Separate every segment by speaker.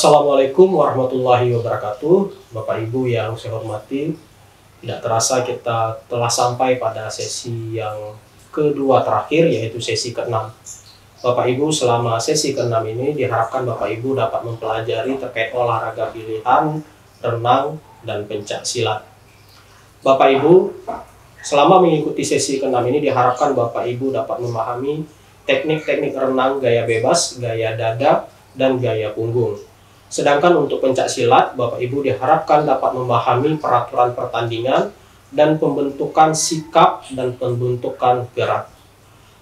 Speaker 1: Assalamualaikum warahmatullahi wabarakatuh. Bapak Ibu yang saya hormati, tidak terasa kita telah sampai pada sesi yang kedua terakhir, yaitu sesi ke-6. Bapak Ibu, selama sesi ke-6 ini diharapkan Bapak Ibu dapat mempelajari terkait olahraga pilihan, renang, dan pencak silat. Bapak Ibu, selama mengikuti sesi ke-6 ini diharapkan Bapak Ibu dapat memahami teknik-teknik renang gaya bebas, gaya dada, dan gaya punggung. Sedangkan untuk pencak silat, Bapak Ibu diharapkan dapat memahami peraturan pertandingan dan pembentukan sikap dan pembentukan gerak.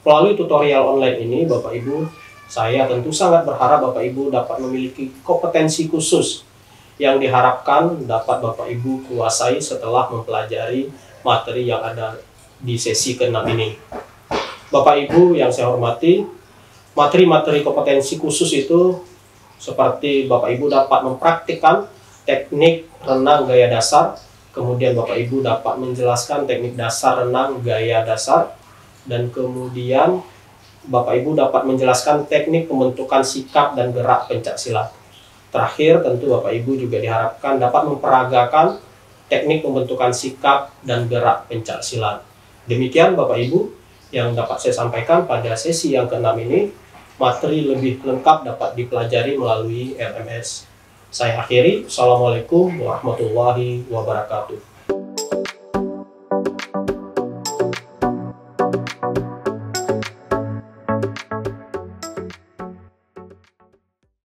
Speaker 1: Melalui tutorial online ini, Bapak Ibu, saya tentu sangat berharap Bapak Ibu dapat memiliki kompetensi khusus yang diharapkan dapat Bapak Ibu kuasai setelah mempelajari materi yang ada di sesi ke-6 ini. Bapak Ibu yang saya hormati, materi-materi kompetensi khusus itu seperti Bapak Ibu dapat mempraktikkan teknik renang gaya dasar, kemudian Bapak Ibu dapat menjelaskan teknik dasar renang gaya dasar, dan kemudian Bapak Ibu dapat menjelaskan teknik pembentukan sikap dan gerak pencak silat. Terakhir, tentu Bapak Ibu juga diharapkan dapat memperagakan teknik pembentukan sikap dan gerak pencak silat. Demikian Bapak Ibu yang dapat saya sampaikan pada sesi yang ke-6 ini. Materi lebih lengkap dapat dipelajari melalui LMS. Saya akhiri. Assalamualaikum warahmatullahi wabarakatuh.